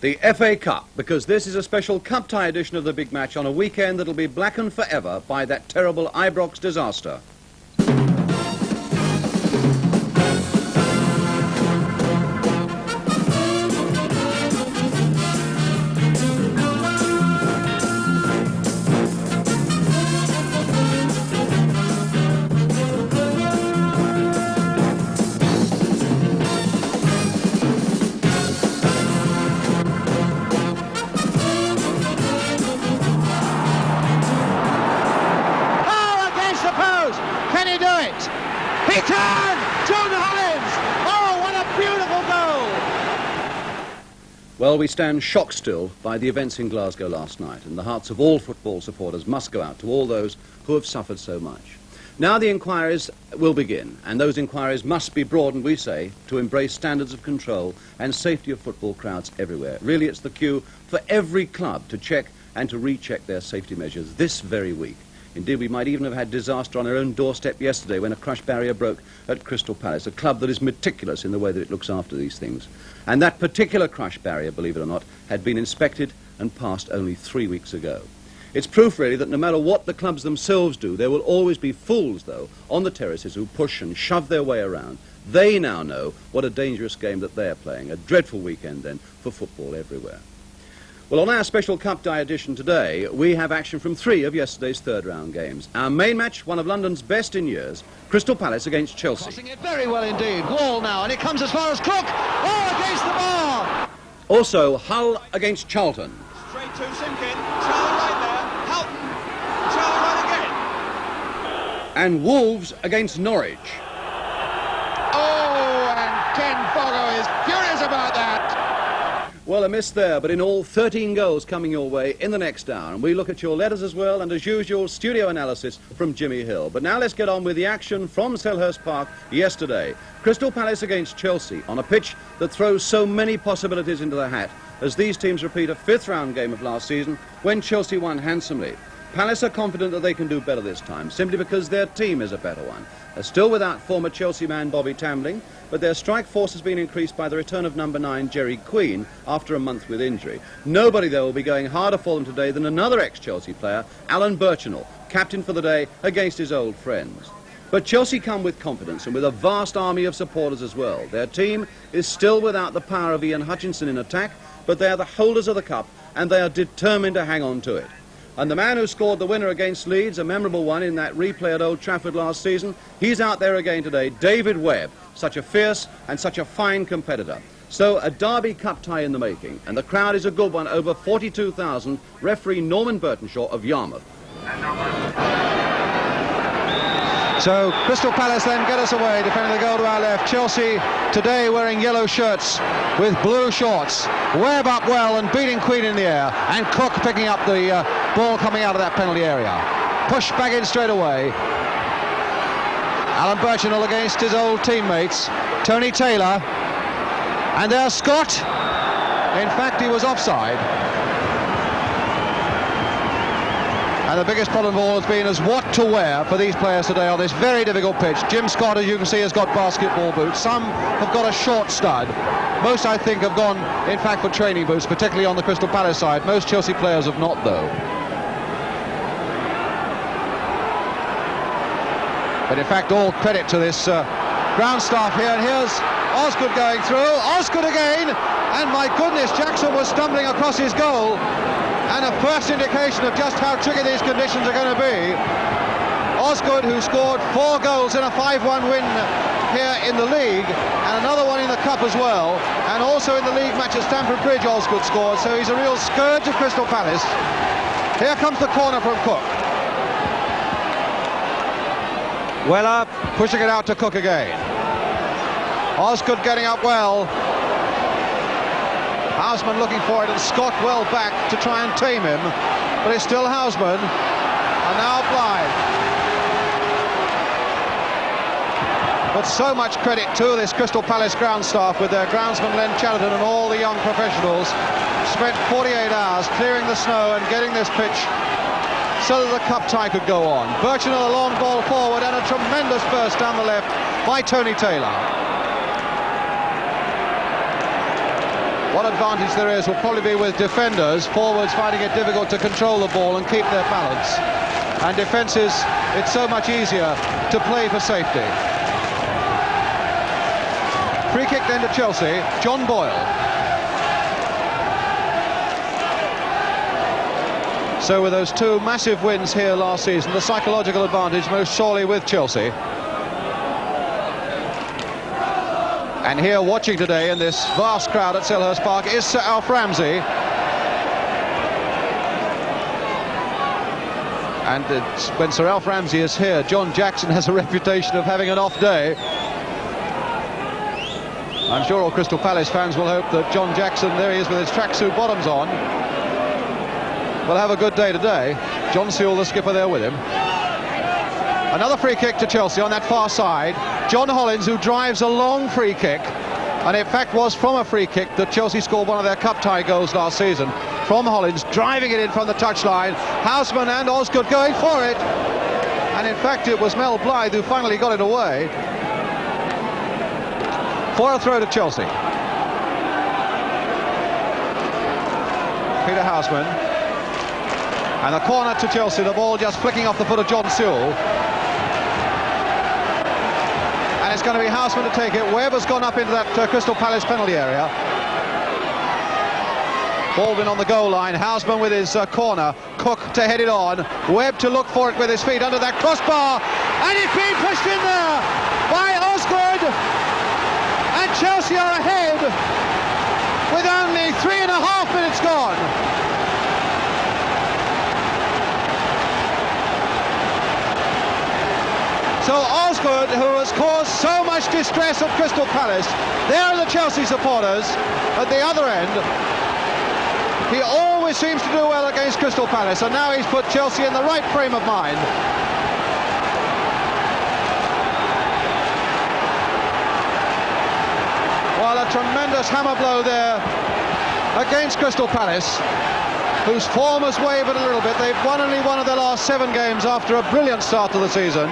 The FA Cup, because this is a special cup tie edition of the big match on a weekend that'll be blackened forever by that terrible Ibrox disaster. He can! John Hollins! Oh, what a beautiful goal! Well, we stand shocked still by the events in Glasgow last night, and the hearts of all football supporters must go out to all those who have suffered so much. Now the inquiries will begin, and those inquiries must be broadened, we say, to embrace standards of control and safety of football crowds everywhere. Really, it's the cue for every club to check and to recheck their safety measures this very week. Indeed, we might even have had disaster on our own doorstep yesterday when a crush barrier broke at Crystal Palace, a club that is meticulous in the way that it looks after these things. And that particular crush barrier, believe it or not, had been inspected and passed only 3 weeks ago. It's proof, really, that no matter what the clubs themselves do, there will always be fools, though, on the terraces who push and shove their way around. They now know what a dangerous game that they're playing. A dreadful weekend, then, for football everywhere. Well, on our special Cup Tie edition today, we have action from 3 of yesterday's third-round games. Our main match, one of London's best in years, Crystal Palace against Chelsea. Crossing it very well indeed. Wall now, and it comes as far as Cook. Oh, against the bar! Also, Hull against Charlton. Straight to Simkin. Charlie right there. Houghton. Charlie right again. And Wolves against Norwich. Oh, and Ken Fogo is furious about that. Well, a miss there, but in all, 13 goals coming your way in the next hour. And we look at your letters as well, and as usual, studio analysis from Jimmy Hill. But now let's get on with the action from Selhurst Park yesterday. Crystal Palace against Chelsea on a pitch that throws so many possibilities into the hat as these teams repeat a 5th-round game of last season when Chelsea won handsomely. Palace are confident that they can do better this time, simply because their team is a better one. They're still without former Chelsea man Bobby Tambling, but their strike force has been increased by the return of number 9 Gerry after a month with injury. Nobody, though, will be going harder for them today than another ex-Chelsea player, Alan Birchinall, captain for the day against his old friends. But Chelsea come with confidence and with a vast army of supporters as well. Their team is still without the power of Ian Hutchinson in attack, but they are the holders of the cup and they are determined to hang on to it. And the man who scored the winner against Leeds, a memorable one in that replay at Old Trafford last season, he's out there again today, David Webb, such a fierce and such a fine competitor. So a Derby Cup tie in the making, and the crowd is a good one, over 42,000, referee Norman Burtonshaw of Yarmouth. So Crystal Palace then get us away, defending the goal to our left. Chelsea today wearing yellow shirts with blue shorts. Webb up well and beating Queen in the air, and Cook picking up the ball coming out of that penalty area. Pushed back in straight away. Alan Birchinall against his old teammates. Tony Taylor. And there's Scott. In fact, he was offside. And the biggest problem of all has been is what to wear for these players today on this very difficult pitch. Jim Scott, as you can see, has got basketball boots. Some have got a short stud. Most, I think, have gone, in fact, for training boots, particularly on the Crystal Palace side. Most Chelsea players have not, though. But, in fact, all credit to this ground staff here. And here's Osgood going through. Osgood again. And, my goodness, Jackson was stumbling across his goal. And a first indication of just how tricky these conditions are going to be. Osgood, who scored 4 goals in a 5-1 win here in the league, and another one in the cup as well, and also in the league match at Stamford Bridge Osgood scored, so he's a real scourge of Crystal Palace. Here comes the corner from Cook. Weller pushing it out to Cook again. Osgood getting up well. Houseman looking for it, and Scott well back to try and tame him, but it's still Houseman, and now Blythe. But so much credit to this Crystal Palace ground staff with their groundsman Len Chatterton and all the young professionals. Spent 48 hours clearing the snow and getting this pitch so that the cup tie could go on. Birchinall a long ball forward and a tremendous burst down the left by Tony Taylor. What advantage there is will probably be with defenders, forwards finding it difficult to control the ball and keep their balance. And defences, it's so much easier to play for safety. Free kick then to Chelsea, John Boyle. So with those two massive wins here last season, the psychological advantage most surely with Chelsea. And here watching today in this vast crowd at Selhurst Park is Sir Alf Ramsey. And when Sir Alf Ramsey is here, John Jackson has a reputation of having an off day. I'm sure all Crystal Palace fans will hope that John Jackson, there he is with his tracksuit bottoms on, will have a good day today. John Sewell, the skipper, there with him. Another free kick to Chelsea on that far side. John Hollins, who drives a long free kick, and in fact was from a free kick that Chelsea scored one of their cup tie goals last season. From Hollins, driving it in from the touchline. Houseman and Osgood going for it. And in fact it was Mel Blythe who finally got it away. For a throw to Chelsea. Peter Houseman. And a corner to Chelsea, the ball just flicking off the foot of John Sewell. And it's going to be Houseman to take it. Webb has gone up into that Crystal Palace penalty area. Baldwin on the goal line, Houseman with his corner, Cook to head it on, Webb to look for it with his feet under that crossbar, and it's being pushed in there by Osgood, and Chelsea are ahead with only 3.5 minutes gone. So Osgood, who has caused so much distress at Crystal Palace, there are the Chelsea supporters at the other end. He always seems to do well against Crystal Palace, and now he's put Chelsea in the right frame of mind. Well, a tremendous hammer blow there against Crystal Palace, whose form has wavered a little bit. They've won only one of their last 7 games after a brilliant start to the season.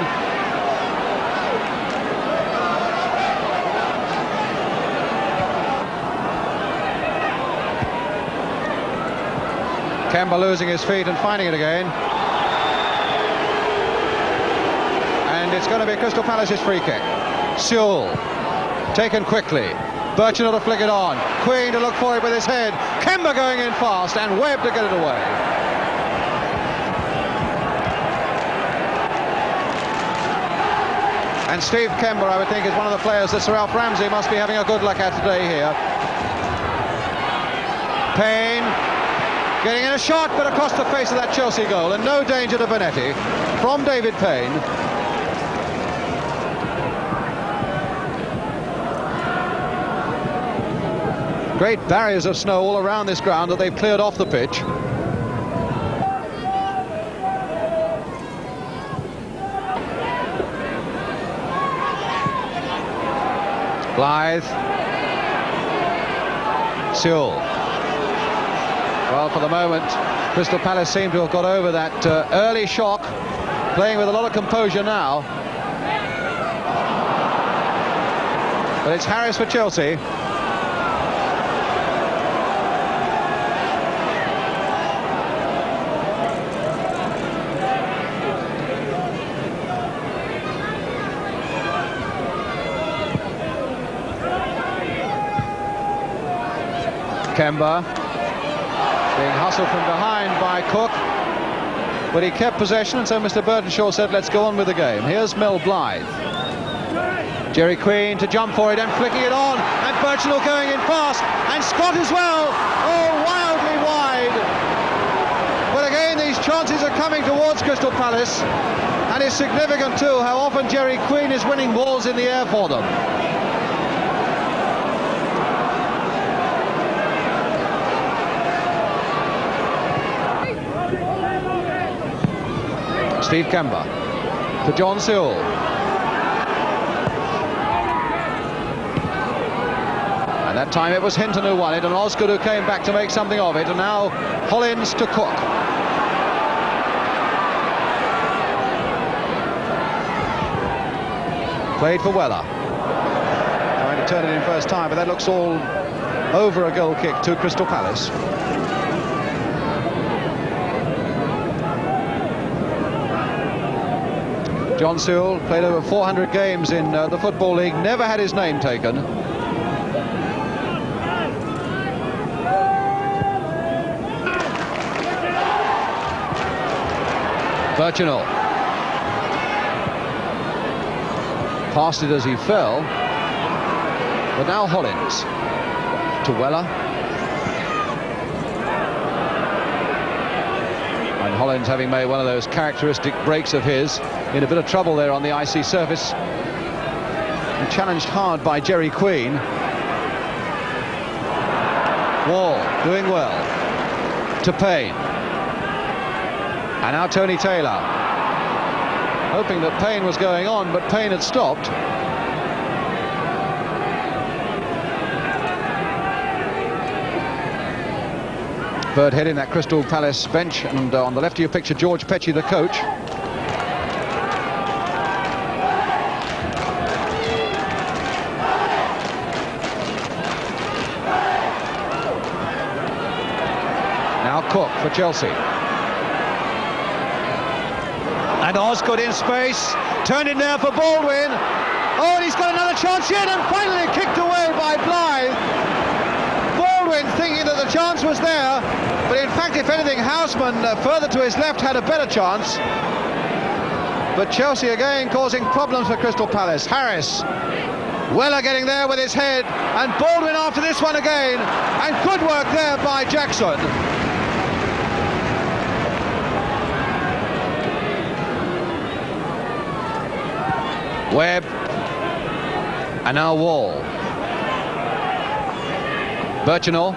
Kemba losing his feet and finding it again. And it's going to be Crystal Palace's free kick. Sewell, taken quickly. Birchinall to flick it on. Queen to look for it with his head. Kemba going in fast, and Webb to get it away. And Steve Kemba, I would think, is one of the players that Sir Alf Ramsey must be having a good look at today here. Payne getting in a shot, but across the face of that Chelsea goal, and no danger to Bonetti from David Payne. Great barriers of snow all around this ground that they've cleared off the pitch. Blythe. Sewell. Well, for the moment, Crystal Palace seem to have got over that early shock, playing with a lot of composure now. But it's Harris for Chelsea. Kemba being hustled from behind by Cook, but he kept possession, and so Mr. Burtonshaw said, let's go on with the game. Here's Mel Blythe. Gerry Queen to jump for it and flicking it on, and Birchinall going in fast, and Scott as well. Oh, wildly wide. But again, these chances are coming towards Crystal Palace, and it's significant too how often Gerry Queen is winning balls in the air for them. Steve Kemba to John Sewell. And that time it was Hinton who won it, and Osgood who came back to make something of it, and now Hollins to Cook. Played for Weller. Trying to to turn it in first time, but that looks all over a goal kick to Crystal Palace. John Sewell played over 400 games in the Football League, never had his name taken. Birchinall passed it as he fell, but now Hollins to Weller, and Hollins, having made one of those characteristic breaks of his, in a bit of trouble there on the icy surface, and challenged hard by Gerry Queen. Wall doing well to Payne. And now Tony Taylor, hoping that Payne was going on, but Payne had stopped. Bird heading that Crystal Palace bench, and on the left of your picture, George Petchey, the coach. Now Cook for Chelsea. And Osgood in space, turned in there for Baldwin. Oh, and he's got another chance yet, and finally kicked away by Blythe. Baldwin thinking that the chance was there, but in fact, if anything, Houseman further to his left had a better chance. But Chelsea again causing problems for Crystal Palace. Harris, Weller getting there with his head, and Baldwin after this one again, and good work there by Jackson. Webb, and now Wall. Birchinall.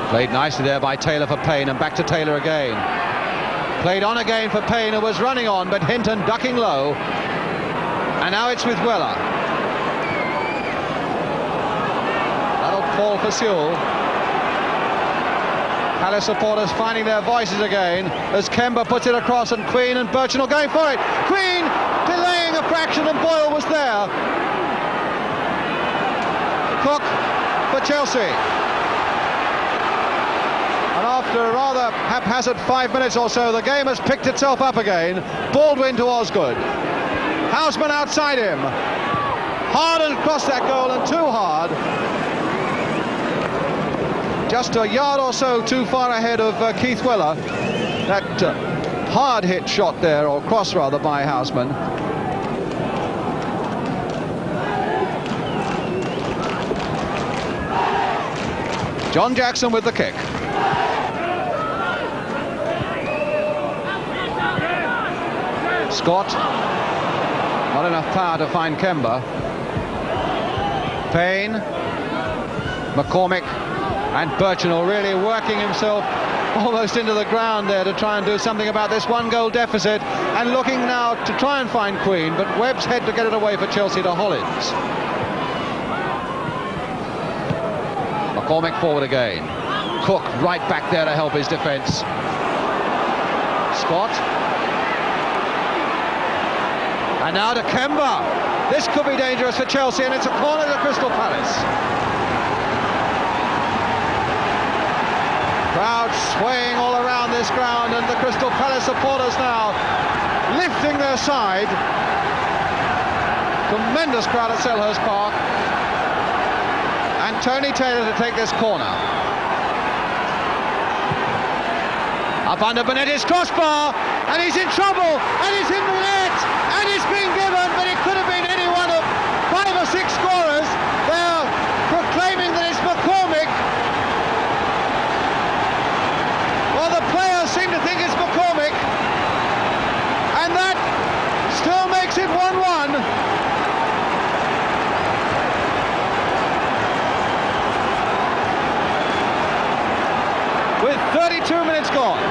Played nicely there by Taylor for Payne, and back to Taylor again. Played on again for Payne, who was running on, but Hinton ducking low. And now it's with Weller. That'll fall for Sewell. Palace supporters finding their voices again as Kemba puts it across, and Queen and Birchinall going for it. Queen delaying a fraction, and Boyle was there. Cook for Chelsea. And after a rather haphazard 5 minutes or so, the game has picked itself up again. Baldwin to Osgood. Houseman outside him. Hard and across that goal, and too hard. Just a yard or so too far ahead of Keith Weller. That hard hit shot there, or cross rather, by Houseman. John Jackson with the kick. Scott, not enough power to find Kemba. Payne, McCormick, and Birchinall really working himself almost into the ground there to try and do something about this one-goal deficit, and looking now to try and find Queen, but Webb's head to get it away for Chelsea to Hollins. McCormick forward again. Cook right back there to help his defence. Scott. And now to Kemba. This could be dangerous for Chelsea, and it's a corner to Crystal Palace. Crowd swaying all around this ground, and the Crystal Palace supporters now lifting their side. Tremendous crowd at Selhurst Park. And Tony Taylor to take this corner. Up under Benetti's crossbar, and he's in trouble, and he's in the net, and it's been given, but it could have been any one of 5 or 6 scorers. They're proclaiming that it's McCormick. Well, the players seem to think it's McCormick, and that still makes it 1-1. With 32 minutes gone.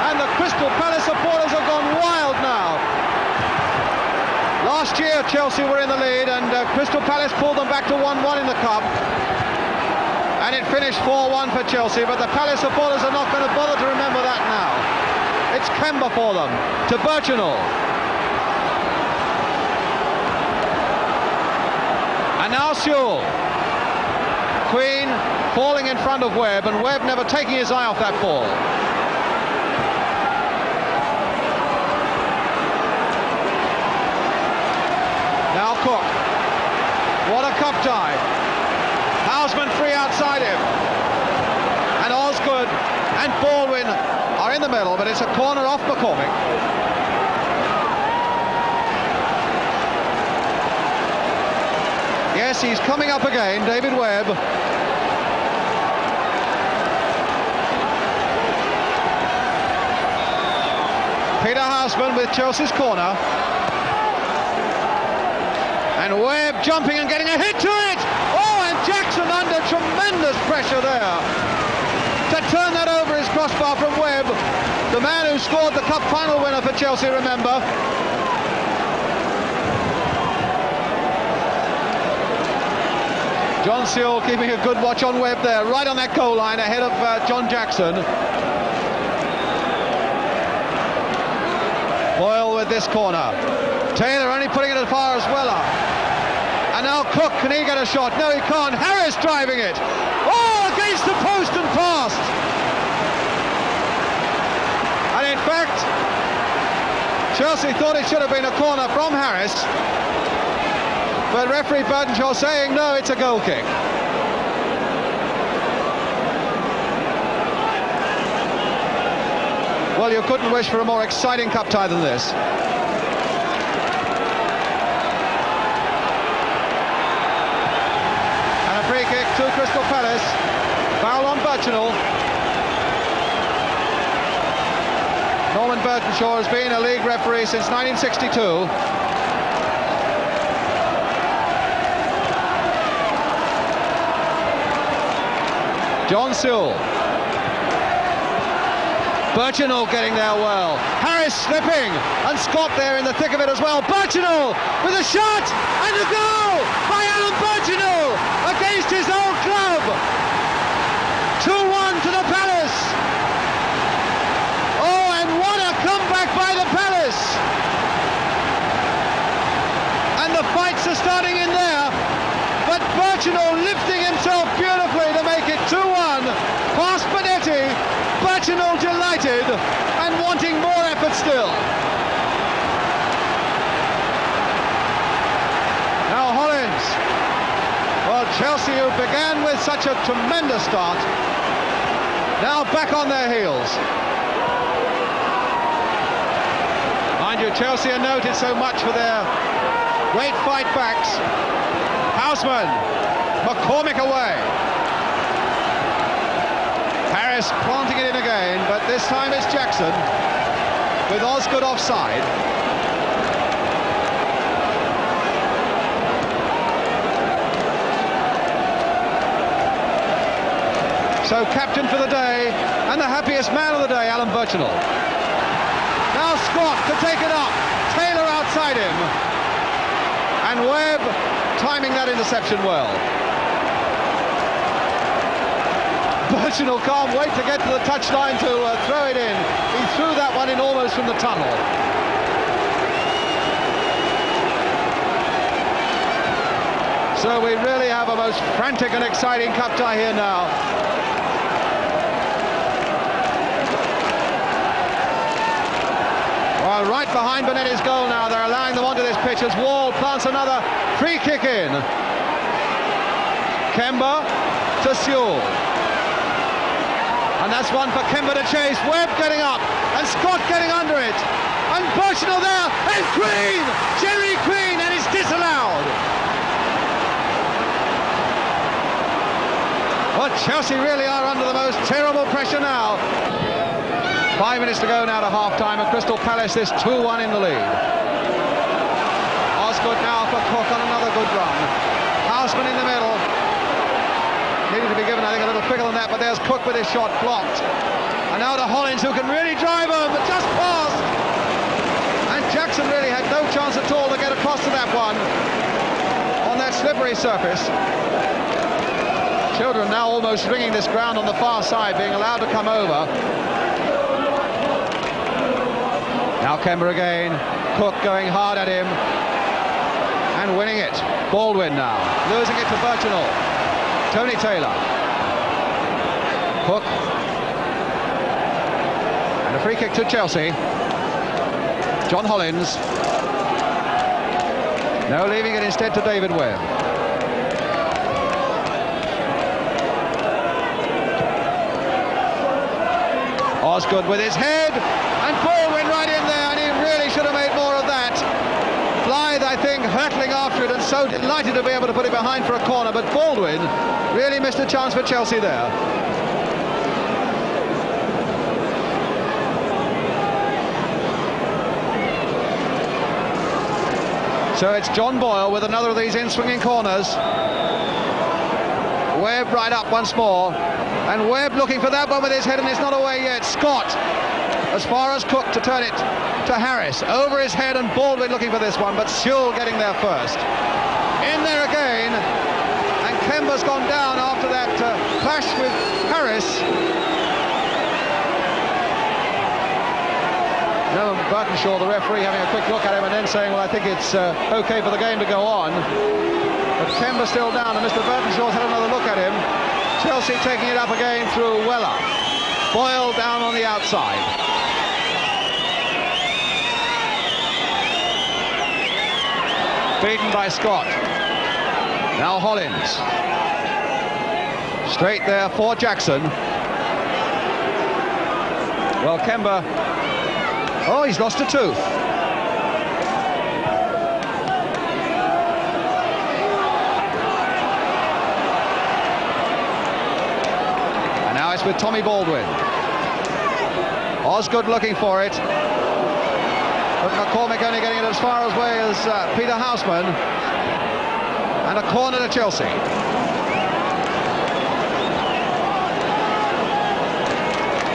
And the Crystal Palace supporters have gone wild now. Last year Chelsea were in the lead, and Crystal Palace pulled them back to 1-1 in the Cup. And it finished 4-1 for Chelsea, but the Palace supporters are not going to bother to remember that now. It's Kemba for them, to Birchinall. And now Sewell. Queen falling in front of Webb, and Webb never taking his eye off that ball. Now Cook. What a cup tie. Houseman free outside him. And Osgood and Baldwin are in the middle, but it's a corner off McCormick. Yes, he's coming up again, David Webb. Peter Houseman with Chelsea's corner. And Webb jumping and getting a hit to it! Oh, and Jackson under tremendous pressure there to turn that over his crossbar from Webb, the man who scored the cup final winner for Chelsea, remember. John Sewell keeping a good watch on Webb there, right on that goal line ahead of John Jackson. Boyle with this corner. Taylor only putting it as far as Weller. And now Cook, can he get a shot? No, he can't. Harris driving it. Oh, against the post and past. And in fact, Chelsea thought it should have been a corner from Harris. But referee Burtonshaw saying, no, it's a goal kick. Well, you couldn't wish for a more exciting cup tie than this. And a free kick to Crystal Palace. Foul on Birchinall. Norman Burtonshaw has been a league referee since 1962. John Sewell. Birchinall getting there well. Harris slipping, and Scott there in the thick of it as well. Birchinall with a shot and a goal by Alan Birchinall against his old club. 2-1 to the Palace. Oh, and what a comeback by the Palace. And the fights are starting in there, but Birchinall lifting himself beautifully to make it 2-1 past Benetti. Birchinall delighted and wanting more effort still. Now Hollins. Well, Chelsea, who began with such a tremendous start, now back on their heels. Mind you, Chelsea are noted so much for their great fight backs. Houseman, McCormick away. Harris planting it in again, but this time it's Jackson with Osgood offside. So captain for the day and the happiest man of the day, Alan Birchinall. Now Scott to take it up. Taylor outside him. And Webb timing that interception well. Birchinall can't wait to get to the touchline to throw it in. He threw that one in almost from the tunnel. So we really have a most frantic and exciting cup tie here now. Well, right behind Benetti's goal now, they're allowing them onto this pitch as Wall plants another free kick in. Kemba to Sewell. And that's one for Kemba to chase. Webb getting up, and Scott getting under it. And Birchinall there, and Queen! Gerry Queen, and it's disallowed. Well, Chelsea really are under the most terrible pressure now. 5 minutes to go now to half-time, and Crystal Palace is 2-1 in the lead. Osgood now for Cook on another good run. Houseman in the middle. Needed to be given, I think, a little quicker than that, but there's Cook with his shot blocked. And now to Hollins, who can really drive him, but just passed. And Jackson really had no chance at all to get across to that one on that slippery surface. Children now almost ringing this ground on the far side, being allowed to come over. Now Kemba again. Cook going hard at him and winning it. Baldwin now losing it to Birchinall. Tony Taylor. Cook. And a free kick to Chelsea. John Hollins. No, leaving it instead to David Webb. Osgood with his head, and Baldwin right in there, and he really should have made more of that. Blythe, I think, hurtling after it, and so delighted to be able to put it behind for a corner, but Baldwin really missed a chance for Chelsea there. So it's John Boyle with another of these in-swinging corners. Webb right up once more, and Webb looking for that one with his head, and it's not away yet. Scott as far as Cook to turn it to Harris, over his head, and Baldwin looking for this one, but Sewell getting there first. In there again, and Kemba's gone down after that clash with Harris. No, Burtonshaw, the referee, having a quick look at him and then saying, well, I think it's okay for the game to go on. But Kemba's still down, and Mr. Burtonshaw's had another look at him. Chelsea taking it up again through Weller. Boyle down on the outside. Beaten by Scott. Now Hollins. Straight there for Jackson. Well, Kemba... Oh, he's lost a tooth. And now it's with Tommy Baldwin. Osgood looking for it. But McCormick only getting it as far away as Peter Houseman. And a corner to Chelsea.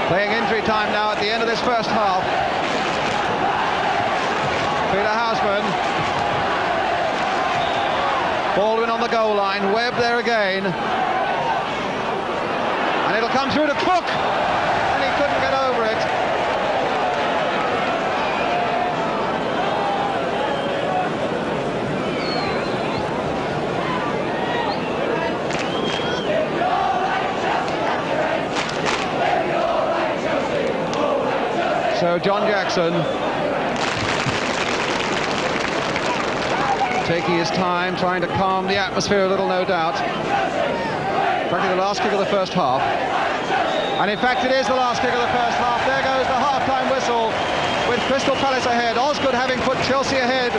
Playing injury time now at the end of this first half. Peter Houseman. Baldwin on the goal line. Webb there again. And it'll come through to Cook. And he couldn't get over it. So John Jackson taking his time, trying to calm the atmosphere a little, no doubt. Practically the last kick of the first half. And in fact it is the last kick of the first half. There goes the half-time whistle with Crystal Palace ahead. Osgood having put Chelsea ahead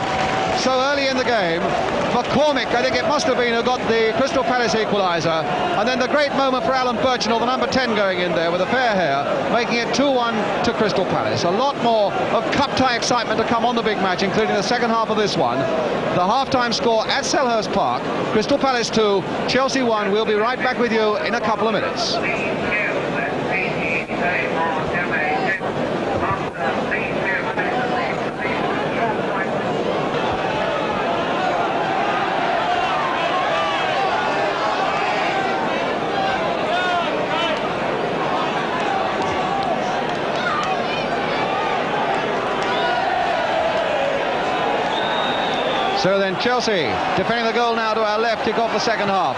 so early in the game. McCormick, I think it must have been, who got the Crystal Palace equaliser. And then the great moment for Alan Birchinall, the number 10, going in there with a fair hair, making it 2-1 to Crystal Palace. A lot more of cup-tie excitement to come on the big match, including the second half of this one. The half-time score at Selhurst Park, Crystal Palace 2, Chelsea 1. We'll be right back with you in a couple of minutes. So then Chelsea defending the goal now to our left, kick off the second half.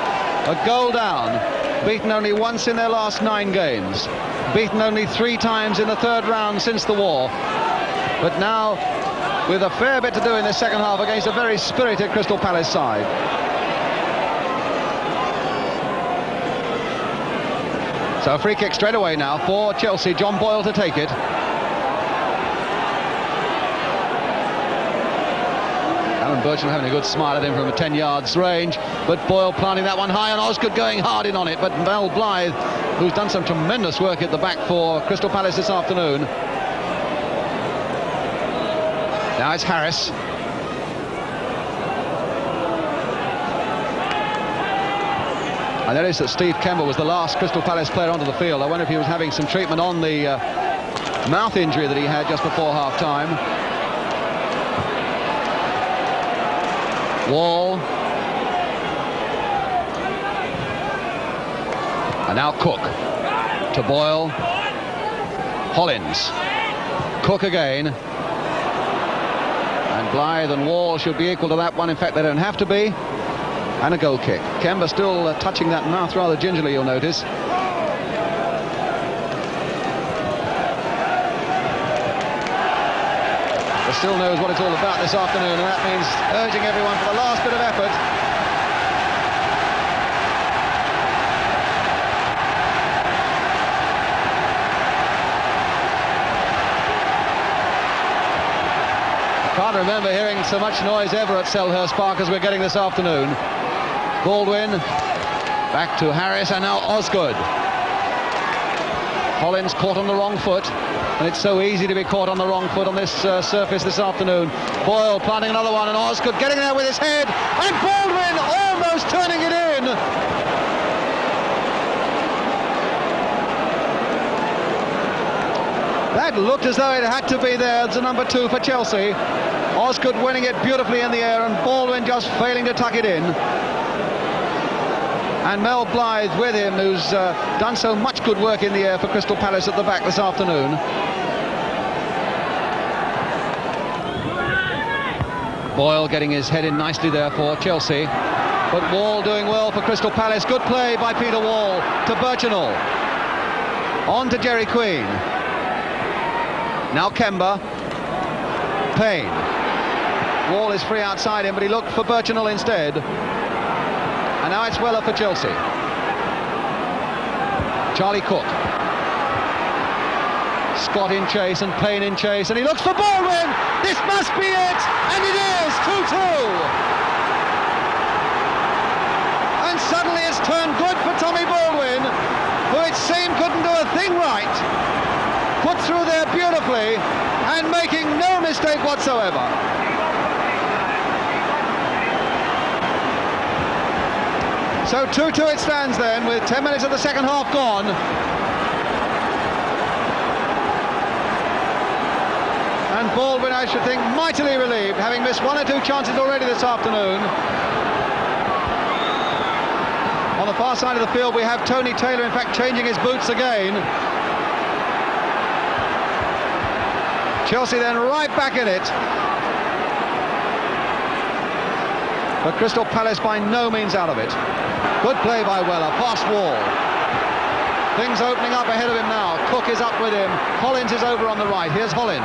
A goal down, beaten only once in their last 9 games, beaten only 3 times in the third round since the war, but now with a fair bit to do in the second half against a very spirited Crystal Palace side. So a free kick straight away now for Chelsea, John Boyle to take it. Bircham having a good smile at him from a 10 yards range, but Boyle planting that one high, and Osgood going hard in on it. But Mel Blythe, who's done some tremendous work at the back for Crystal Palace this afternoon. Now it's Harris. I noticed that Steve Kemba was the last Crystal Palace player onto the field. I wonder if he was having some treatment on the mouth injury that he had just before half-time. Wall. And now Cook to Boyle. Hollins. Cook again. And Blythe and Wall should be equal to that one. In fact, they don't have to be. And a goal kick. Kemba still touching that mouth rather gingerly, you'll notice. But still knows what it's all about this afternoon, and that means urging everyone for the last bit of effort. Can't remember hearing so much noise ever at Selhurst Park as we're getting this afternoon. Baldwin back to Harris, and now Osgood. Hollins caught on the wrong foot, and it's so easy to be caught on the wrong foot on this surface this afternoon. Boyle planting another one, and Osgood getting there with his head, and Baldwin almost turning it in. That looked as though it had to be there. It's a number 2 for Chelsea. Osgood winning it beautifully in the air, and Baldwin just failing to tuck it in. And Mel Blythe with him, who's done so much good work in the air for Crystal Palace at the back this afternoon. Boyle getting his head in nicely there for Chelsea. But Wall doing well for Crystal Palace. Good play by Peter Wall to Birchinall. On to Gerry Queen. Now Kemba. Payne. Wall is free outside him, but he looked for Birchinall instead. And now it's Weller for Chelsea. Charlie Cook. Scott in chase and Payne in chase, and he looks for Baldwin. This must be it, and it is 2-2. And suddenly it's turned good for Tommy Baldwin, who it seemed couldn't do a thing right. Put through there beautifully and making no mistake whatsoever. So 2-2 it stands then, with 10 minutes of the second half gone. And Baldwin, I should think, mightily relieved, having missed 1 or 2 chances already this afternoon. On the far side of the field we have Tony Taylor, in fact, changing his boots again. Chelsea then right back in it. But Crystal Palace by no means out of it. Good play by Weller, past Wall. Things opening up ahead of him now. Cook is up with him. Hollins is over on the right. Here's Hollins.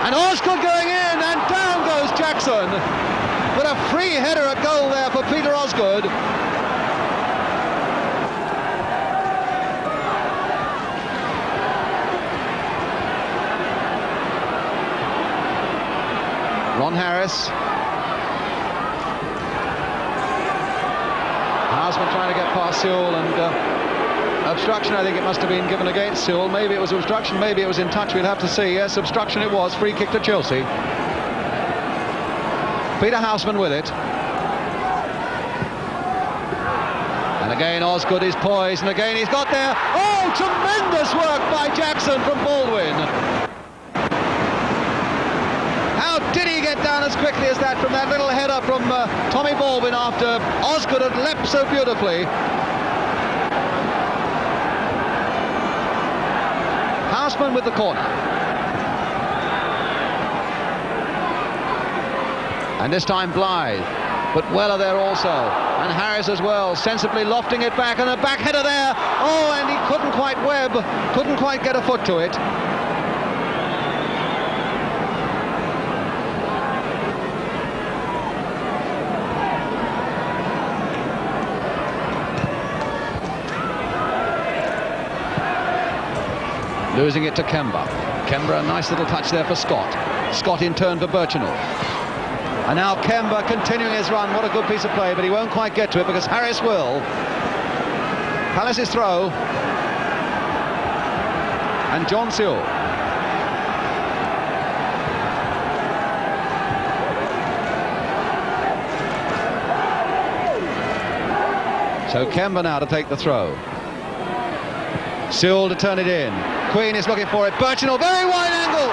And Osgood going in, and down goes Jackson. But a free header at goal there for Peter Osgood. Ron Harris. Houseman trying to get past Sewell, and obstruction, I think it must have been given against Sewell. Maybe it was obstruction, maybe it was in touch, we'll have to see. Yes, obstruction it was. Free kick to Chelsea. Peter Houseman with it. And again Osgood is poised, and again he's got there. Oh, tremendous work by Jackson from Baldwin. How did he get down as quickly as that from that little header from Tommy Baldwin after Osgood had leapt so beautifully? Houseman with the corner. And this time Blythe, but Weller there also, and Harris as well, sensibly lofting it back, and a back header there. Oh, and he couldn't quite couldn't quite get a foot to it. Losing it to Kemba. Kemba, a nice little touch there for Scott. Scott in turn for Birchinall. And now Kemba continuing his run. What a good piece of play, but he won't quite get to it because Harris will. Palace's throw. And John Sewell. So Kemba now to take the throw. Sewell to turn it in. Queen is looking for it. Birchinall, very wide angle.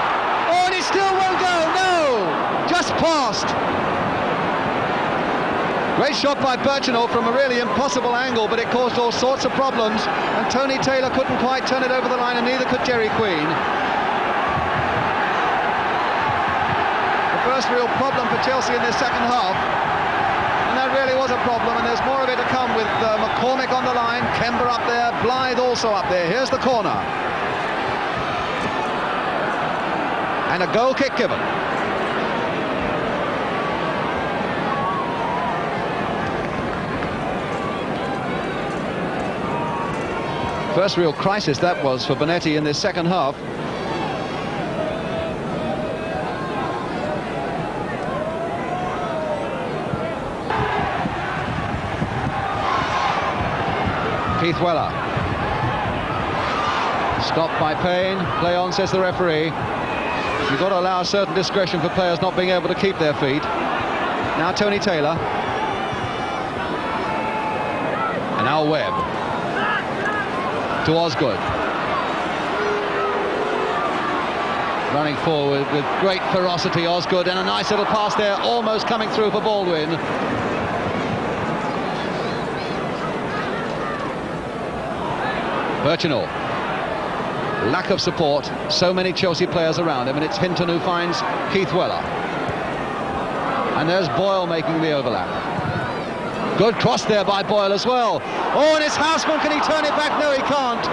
Oh, and he still won't go. No, just passed. Great shot by Birchenall from a really impossible angle, but it caused all sorts of problems, and Tony Taylor couldn't quite turn it over the line, and neither could Gerry Queen. The first real problem for Chelsea in this second half, and that really was a problem, and there's more of it to come with McCormick on the line, Kember up there, Blythe also up there. Here's the corner. And a goal kick given. First real crisis that was for Bonetti in this second half. Keith Weller. Stopped by Payne. Play on, says the referee. You've got to allow a certain discretion for players not being able to keep their feet. Now Tony Taylor. And now Webb. To Osgood. Running forward with great ferocity, Osgood, and a nice little pass there, almost coming through for Baldwin. Birchenall. Lack of support, so many Chelsea players around him, and it's Hinton who finds Keith Weller. And there's Boyle making the overlap. Good cross there by Boyle as well. Oh, and it's Houseman. Can he turn it back? No, he can't.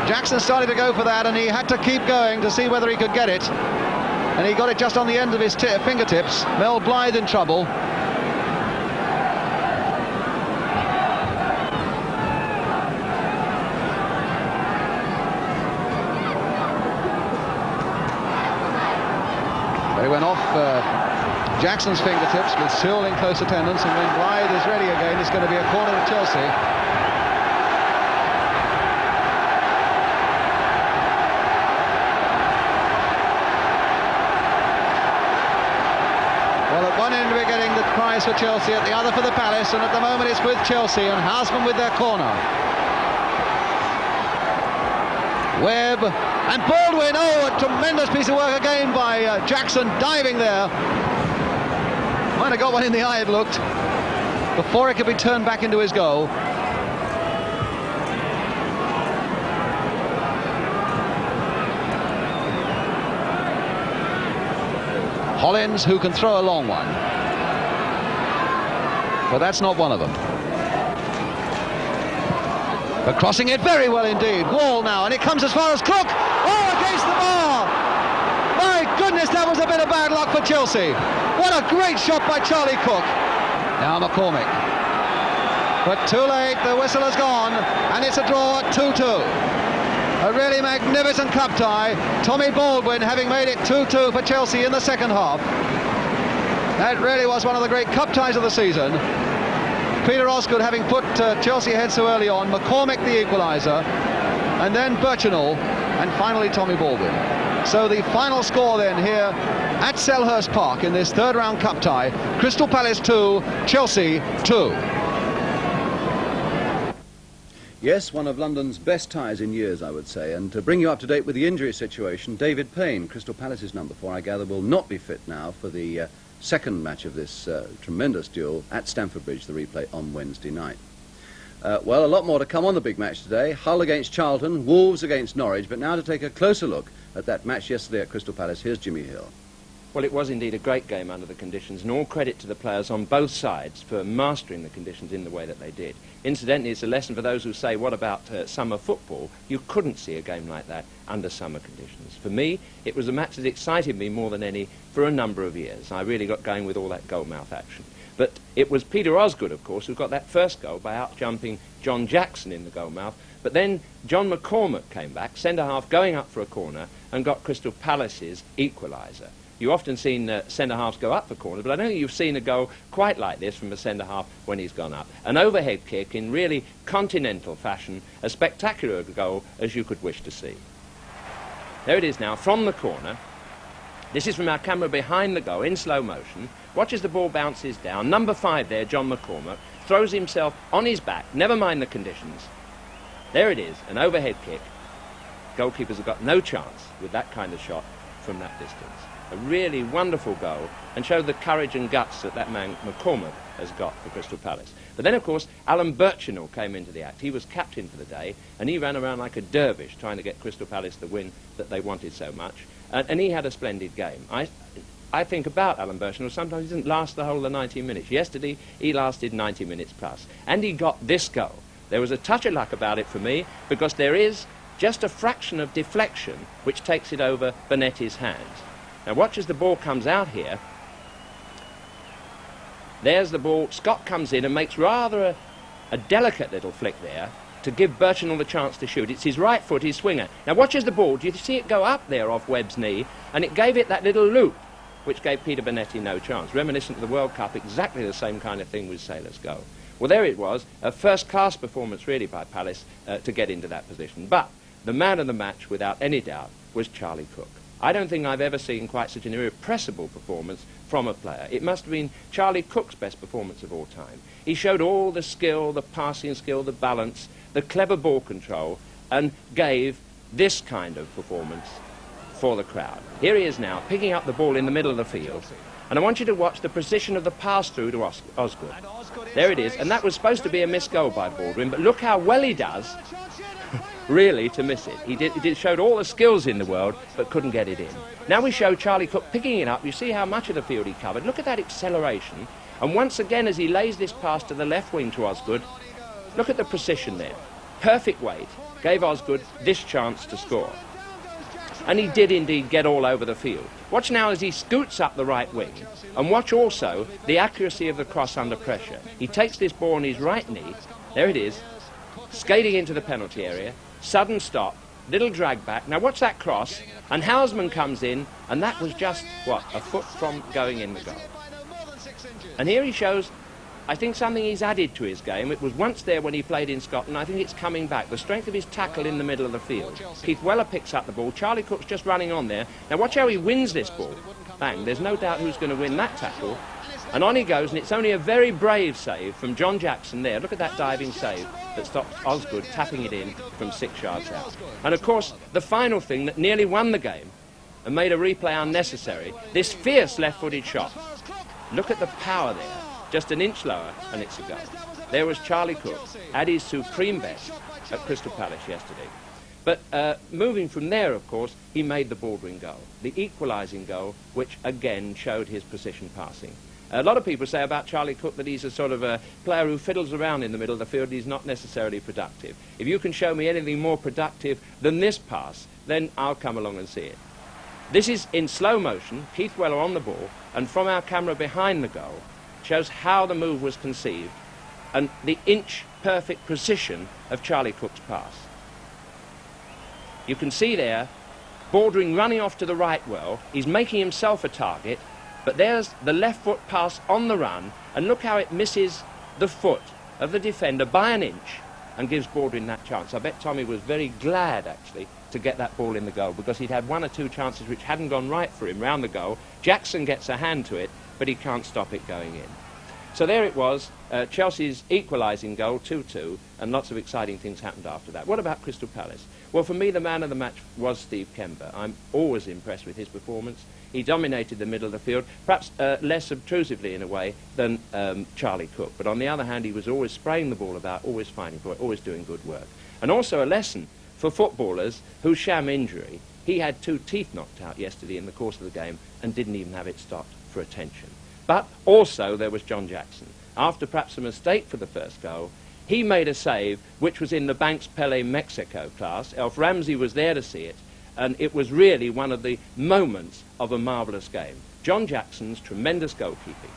Jackson started to go for that, and he had to keep going to see whether he could get it. And he got it just on the end of his fingertips. Mel Blythe in trouble. But he went off Jackson's fingertips with Sewell in close attendance, and when Blythe is ready again, it's going to be a corner to Chelsea. Well, at one end we're getting the prize for Chelsea, at the other for the Palace, and at the moment it's with Chelsea, and Houseman with their corner. Webb and Baldwin. Oh, a tremendous piece of work again by Jackson, diving there. Might have got one in the eye, it looked, before it could be turned back into his goal. Hollins, who can throw a long one, but that's not one of them. But crossing it very well indeed. Wall now, and it comes as far as Cook. Oh, against the bar! My goodness, that was a bit of bad luck for Chelsea. What a great shot by Charlie Cook. Now McCormick. But too late, the whistle has gone, and it's a draw at 2-2. A really magnificent cup tie. Tommy Baldwin having made it 2-2 for Chelsea in the second half. That really was one of the great cup ties of the season. Peter Osgood having put Chelsea ahead so early on, McCormick the equaliser, and then Birchenall, and finally Tommy Baldwin. So the final score then here at Selhurst Park in this third round cup tie, Crystal Palace 2, Chelsea 2. Yes, one of London's best ties in years, I would say. And to bring you up to date with the injury situation, David Payne, Crystal Palace's number 4, I gather, will not be fit now for the second match of this tremendous duel at Stamford Bridge, the replay on Wednesday night. Well, a lot more to come on the big match today. Hull against Charlton, Wolves against Norwich. But now to take a closer look at that match yesterday at Crystal Palace, here's Jimmy Hill. Well, it was indeed a great game under the conditions, and all credit to the players on both sides for mastering the conditions in the way that they did. Incidentally, it's a lesson for those who say, what about summer football? You couldn't see a game like that under summer conditions. For me, it was a match that excited me more than any for a number of years. I really got going with all that goalmouth action. But it was Peter Osgood, of course, who got that first goal by out-jumping John Jackson in the goalmouth. But then John McCormick came back, centre-half going up for a corner, and got Crystal Palace's equaliser. You've often seen centre-halves go up for corners, but I don't think you've seen a goal quite like this from a centre-half when he's gone up. An overhead kick in really continental fashion, as spectacular a goal as you could wish to see. There it is now, from the corner. This is from our camera behind the goal, in slow motion. Watch as the ball bounces down. Number 5 there, John McCormick, throws himself on his back, never mind the conditions. There it is, an overhead kick. Goalkeepers have got no chance with that kind of shot from that distance. A really wonderful goal, and showed the courage and guts that that man McCormack has got for Crystal Palace. But then, of course, Alan Birchinall came into the act. He was captain for the day, and he ran around like a dervish trying to get Crystal Palace the win that they wanted so much. And he had a splendid game. I think about Alan Birchinall, sometimes he doesn't last the whole of the 90 minutes. Yesterday, he lasted 90 minutes plus. And he got this goal. There was a touch of luck about it for me, because there is just a fraction of deflection which takes it over Bonetti's hands. Now watch as the ball comes out here. There's the ball. Scott comes in and makes rather a delicate little flick there to give Birchinall the chance to shoot. It's his right foot, his swinger. Now watch as the ball, do you see it go up there off Webb's knee? And it gave it that little loop, which gave Peter Bonetti no chance. Reminiscent of the World Cup, exactly the same kind of thing with Sailor's goal. Well, there it was, a first-class performance really by Palace to get into that position. But the man of the match, without any doubt, was Charlie Cook. I don't think I've ever seen quite such an irrepressible performance from a player. It must have been Charlie Cook's best performance of all time. He showed all the skill, the passing skill, the balance, the clever ball control, and gave this kind of performance for the crowd. Here he is now, picking up the ball in the middle of the field. And I want you to watch the precision of the pass-through to Osgood. There it is, and that was supposed to be a missed goal by Baldwin, but look how well he does really to miss it. He showed all the skills in the world, but couldn't get it in. Now we show Charlie Cook picking it up. You see how much of the field he covered. Look at that acceleration. And once again, as he lays this pass to the left wing to Osgood, look at the precision there. Perfect weight. Gave Osgood this chance to score. And he did indeed get all over the field. Watch now as he scoots up the right wing, and watch also the accuracy of the cross under pressure. He takes this ball on his right knee. There it is. Skating into the penalty area. Sudden stop, little drag back. Now watch that cross, and Houseman comes in, and that was just, what, a foot from going in the goal. And here he shows, I think, something he's added to his game. It was once there when he played in Scotland. I think it's coming back. The strength of his tackle in the middle of the field. Keith Weller picks up the ball. Charlie Cook's just running on there. Now watch how he wins this ball. Bang, there's no doubt who's going to win that tackle. And on he goes, and it's only a very brave save from John Jackson there. Look at that diving save that stops Osgood tapping it in from 6 yards out. And of course, the final thing that nearly won the game and made a replay unnecessary, this fierce left-footed shot. Look at the power there. Just an inch lower, and it's a goal. There was Charlie Cook at his supreme best at Crystal Palace yesterday. But moving from there, of course, he made the Baldwin goal, the equalising goal, which again showed his precision passing. A lot of people say about Charlie Cook that he's a sort of a player who fiddles around in the middle of the field and he's not necessarily productive. If you can show me anything more productive than this pass, then I'll come along and see it. This is in slow motion, Keith Weller on the ball, and from our camera behind the goal, shows how the move was conceived and the inch-perfect precision of Charlie Cook's pass. You can see there, Baldwin running off to the right well. He's making himself a target, but there's the left foot pass on the run, and look how it misses the foot of the defender by an inch and gives Baldwin that chance. I bet Tommy was very glad, actually, to get that ball in the goal, because he'd had 1 or 2 chances which hadn't gone right for him round the goal. Jackson gets a hand to it, but he can't stop it going in. So there it was, Chelsea's equalising goal, 2-2, and lots of exciting things happened after that. What about Crystal Palace? Well, for me, the man of the match was Steve Kember. I'm always impressed with his performance. He dominated the middle of the field, perhaps less obtrusively in a way than Charlie Cook. But on the other hand, he was always spraying the ball about, always fighting for it, always doing good work. And also a lesson for footballers who sham injury. He had 2 teeth knocked out yesterday in the course of the game and didn't even have it stopped for attention. But also there was John Jackson. After perhaps a mistake for the first goal, he made a save which was in the Banks-Pelé Mexico class. Elf Ramsey was there to see it, and it was really one of the moments of a marvellous game. John Jackson's tremendous goalkeeping.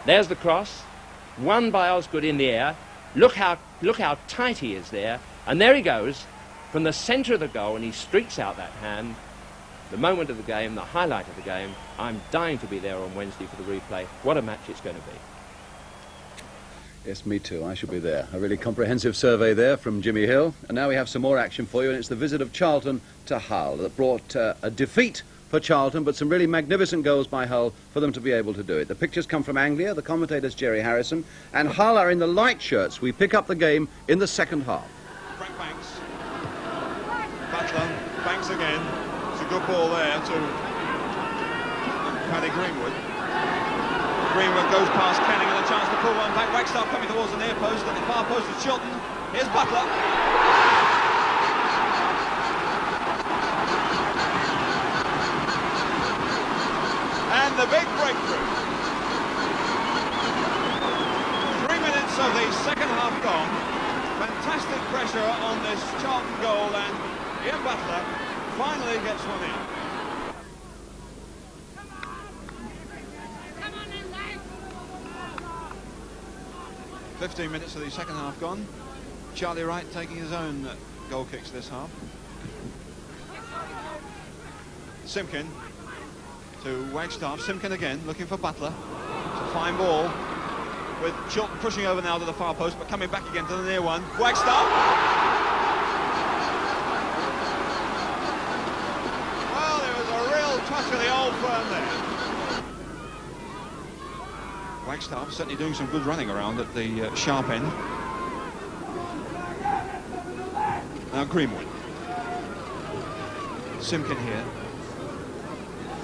There's the cross, won by Osgood in the air. Look how tight he is there, and there he goes from the centre of the goal, and he streaks out that hand. The moment of the game, the highlight of the game. I'm dying to be there on Wednesday for the replay. What a match it's going to be. Yes, me too. I shall be there. A really comprehensive survey there from Jimmy Hill. And now we have some more action for you, and it's the visit of Charlton to Hull that brought a defeat for Charlton, but some really magnificent goals by Hull for them to be able to do it. The pictures come from Anglia, the commentator's Gerry Harrison, and Hull are in the light shirts. We pick up the game in the second half. Frank Banks. Butler. Banks again. It's a good good ball there to Paddy Greenwood. Greenwood goes past Kenning and a chance to pull one back. Wagstaff coming towards the near post, and the far post is Charlton. Here's Butler. And the big breakthrough. 3 minutes of the second half gone. Fantastic pressure on this Charlton goal, and Ian Butler finally gets one in. 15 minutes of the second half gone. Charlie Wright taking his own goal kicks this half. Simpkin to Wagstaff. Simpkin again, looking for Butler. It's a fine ball, with Charlton pushing over now to the far post, but coming back again to the near one. Wagstaff! Well, there was a real touch of the old firm there. Wagstaff certainly doing some good running around at the sharp end. Now Greenwood. Simpkin here.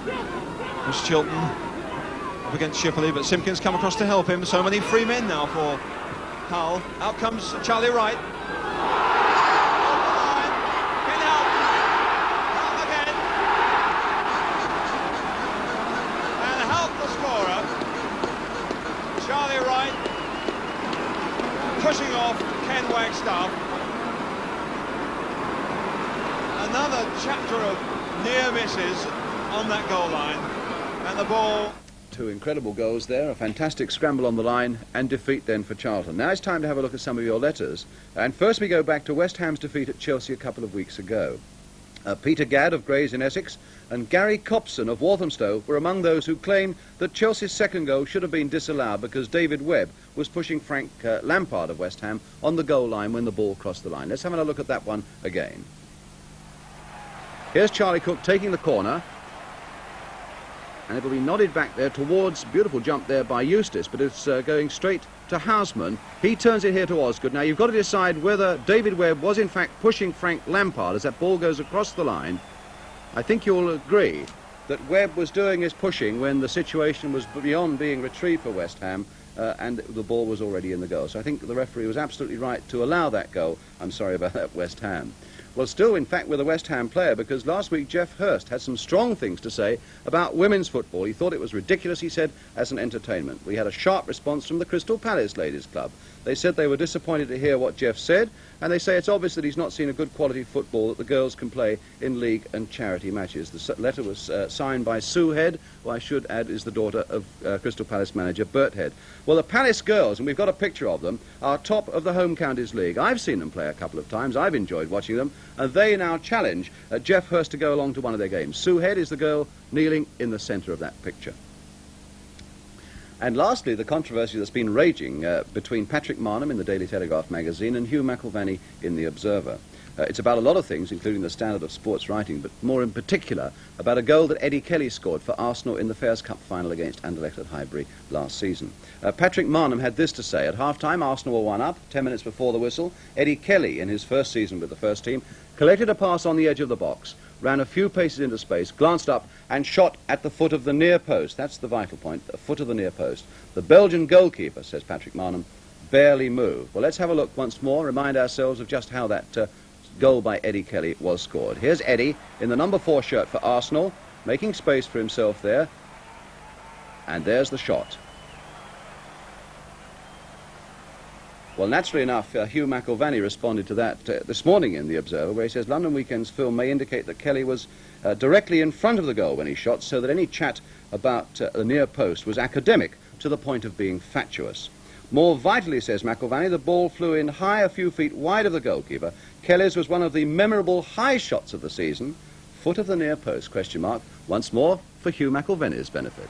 There's Chilton up against Shipley, but Simpkin's come across to help him. So many free men now for Hull. Out comes Charlie Wright. Off the line. Can help. Help again. And help the scorer. Charlie Wright pushing off Ken Wagstaff. Another chapter of near misses on that goal line, and the ball. Two incredible goals there, a fantastic scramble on the line, and defeat then for Charlton. Now it's time to have a look at some of your letters, and first we go back to West Ham's defeat at Chelsea a couple of weeks ago. Peter Gadd of Grays in Essex and Gary Copson of Walthamstow were among those who claimed that Chelsea's second goal should have been disallowed because David Webb was pushing Frank Lampard of West Ham on the goal line when the ball crossed the line. Let's have a look at that one again. Here's Charlie Cook taking the corner, and it will be nodded back there towards, beautiful jump there by Eustace, but it's going straight to Houseman. He turns it here to Osgood. Now you've got to decide whether David Webb was in fact pushing Frank Lampard as that ball goes across the line. I think you'll agree that Webb was doing his pushing when the situation was beyond being retrieved for West Ham, and the ball was already in the goal. So I think the referee was absolutely right to allow that goal. I'm sorry about that, West Ham. Well, still, in fact, with a West Ham player, because last week Jeff Hurst had some strong things to say about women's football. He thought it was ridiculous, he said, as an entertainment. We had a sharp response from the Crystal Palace Ladies Club. They said they were disappointed to hear what Jeff said, and they say it's obvious that he's not seen a good quality football that the girls can play in league and charity matches. The letter was signed by Sue Head, who I should add is the daughter of Crystal Palace manager Bert Head. Well, the Palace girls, and we've got a picture of them, are top of the Home Counties League. I've seen them play a couple of times. I've enjoyed watching them, and they now challenge Jeff Hurst to go along to one of their games. Sue Head is the girl kneeling in the centre of that picture. And lastly, the controversy that's been raging between Patrick Marnham in the Daily Telegraph magazine and Hugh McIlvanney in the Observer. It's about a lot of things, including the standard of sports writing, but more in particular about a goal that Eddie Kelly scored for Arsenal in the Fairs Cup final against Anderlecht at Highbury last season. Patrick Marnham had this to say. At half-time, Arsenal were 1-up, 10 minutes before the whistle. Eddie Kelly, in his first season with the first team, collected a pass on the edge of the box, ran a few paces into space, glanced up and shot at the foot of the near post. That's the vital point, the foot of the near post. The Belgian goalkeeper, says Patrick Marnham, barely moved. Well, let's have a look once more, remind ourselves of just how that goal by Eddie Kelly was scored. Here's Eddie in the number 4 shirt for Arsenal, making space for himself there, and there's the shot. Well, naturally enough, Hugh McIlvanney responded to that this morning in the Observer, where he says London Weekend's film may indicate that Kelly was directly in front of the goal when he shot, so that any chat about the near post was academic to the point of being fatuous. More vitally, says McIlvanney, the ball flew in high a few feet wide of the goalkeeper. Kelly's was one of the memorable high shots of the season. Foot of the near post, question mark, once more for Hugh McIlvanney's benefit.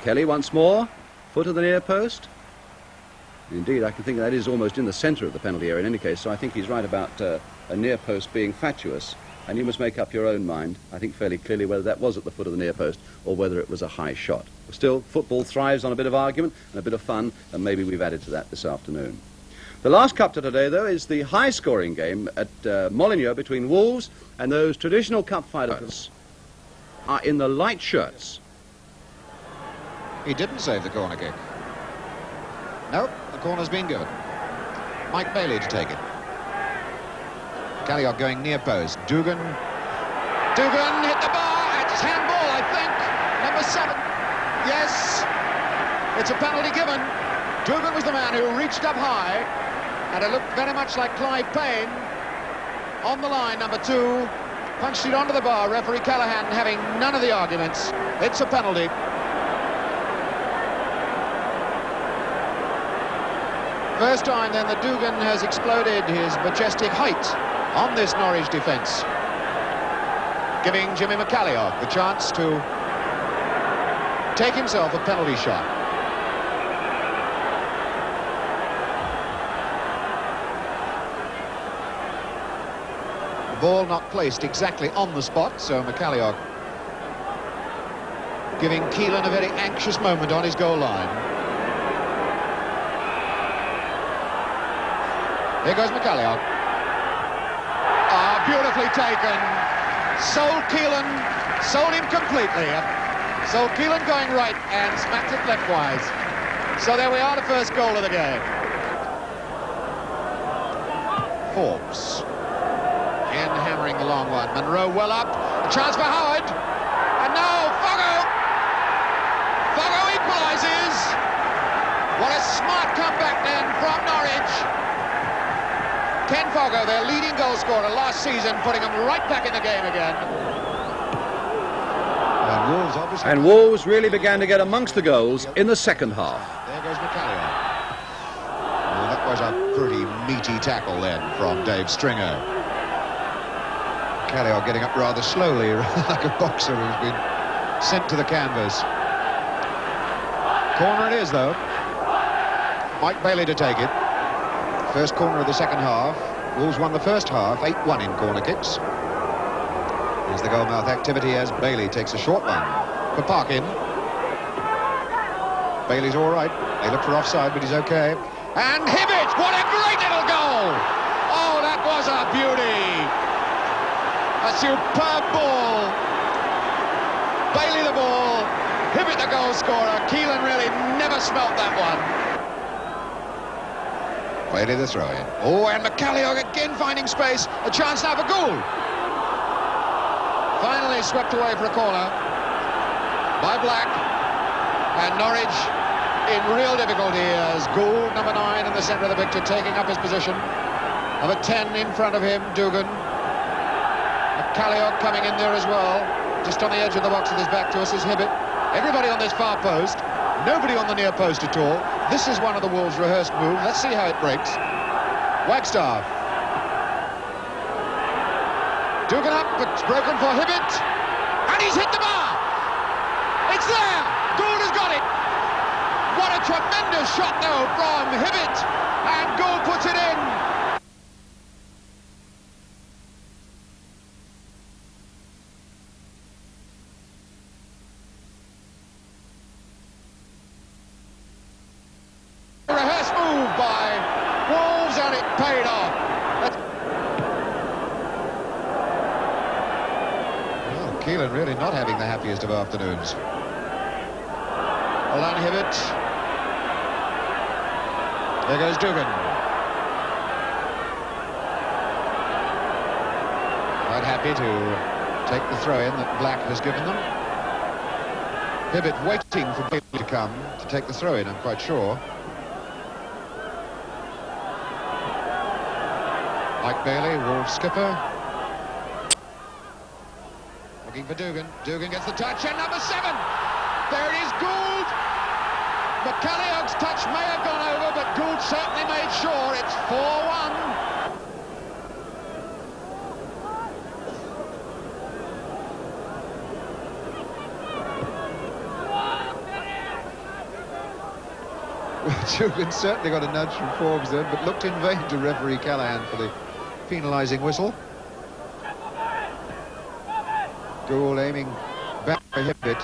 Kelly once more, foot of the near post. Indeed, I can think that is almost in the centre of the penalty area in any case, so I think he's right about a near post being fatuous, and you must make up your own mind, I think fairly clearly, whether that was at the foot of the near post or whether it was a high shot. Still, football thrives on a bit of argument and a bit of fun, and maybe we've added to that this afternoon. The last cup to today, though, is the high-scoring game at Molineux between Wolves and those traditional cup fighters are in the light shirts. He didn't save the corner kick. No, the corner's been given. Mike Bailey to take it. Calliope going near post. Dugan hit the bar. It's handball, I think. Number 7. Yes, it's a penalty given. Dugan was the man who reached up high, and it looked very much like Clive Payne on the line. Number 2 punched it onto the bar. Referee Callahan having none of the arguments. It's a penalty. First time then that Dugan has exploded his majestic height on this Norwich defence, giving Jimmy McCalliog the chance to take himself a penalty shot. The ball not placed exactly on the spot, so McCalliog giving Keelan a very anxious moment on his goal line. Here goes McCalliog. Ah, beautifully taken. Sold Keelan, sold him completely. So Keelan going right and smacked it leftwise. So there we are, the first goal of the game. Forbes. Again hammering the long one. Monroe well up. A chance for Howard. And now Foggo. Foggo equalises. What a smart comeback then from Norwich. Ken Foggo, their leading goal scorer last season, putting them right back in the game again. And Wolves really began to get amongst the goals in the second half. There goes McCalliog. Well, that was a pretty meaty tackle then from Dave Stringer. McCalliog getting up rather slowly, like a boxer who's been sent to the canvas. Corner it is, though. Mike Bailey to take it. First corner of the second half. Wolves won the first half, 8-1 in corner kicks. Here's the goalmouth activity as Bailey takes a short one for Parkin. Bailey's all right. They look for offside, but he's okay. And Hibbett, what a great little goal! Oh, that was a beauty! A superb ball. Bailey the ball, Hibbett the goal scorer. Keelan really never smelt that one. Bailey the throw-in. Oh, and McCalliog again finding space. A chance now for Gould. Finally swept away for a corner by Black. And Norwich in real difficulty as Gould, number 9, in the centre of the picture, taking up his position. Number 10 in front of him, Dugan. McCalliog coming in there as well. Just on the edge of the box with his back to us is Hibbett. Everybody on this far post. Nobody on the near post at all. This is one of the Wolves' rehearsed moves. Let's see how it breaks. Wagstaff. Dugan up, but it's broken for Hibbett. And he's hit the bar. It's there. Gould has got it. What a tremendous shot, though, from Hibbett. And Gould puts it in. Rehearsed move by Wolves, and it paid off. Well, Keelan really not having the happiest of afternoons. Alan Hibbett. There goes Dugan. Quite happy to take the throw-in that Black has given them. Hibbett waiting for Bailey to come to take the throw-in, I'm quite sure. Mike Bailey, Wolves skipper. Looking for Dugan. Dugan gets the touch, and number 7. There it is, Gould. McCalliog's touch may have gone over, but Gould certainly made sure. It's 4-1. Dugan certainly got a nudge from Forbes then, but looked in vain to referee Callahan for the penalising whistle. Gould aiming back for Hibbett.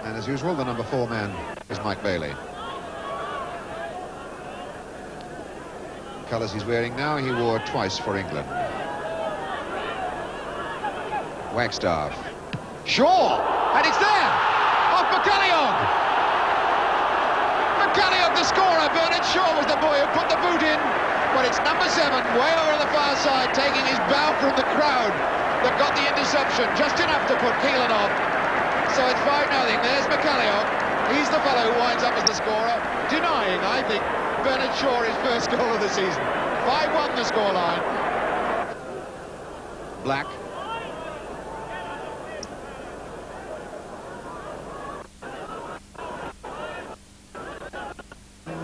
And as usual, the number 4 man is Mike Bailey. colours he's wearing now, he wore twice for England. Wagstaff. Shaw! And it's there! Off McCalliog! McCalliog the scorer. Bernard Shaw was the boy who put the boot in. But it's number 7, way over on the far side, taking his bow from the crowd that got the interception. Just enough to put Keelan off. So it's 5-0. There's McCalliog. He's the fellow who winds up as the scorer, denying, I think, Bernard Shaw his first goal of the season. 5-1 the scoreline. Black.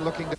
Looking to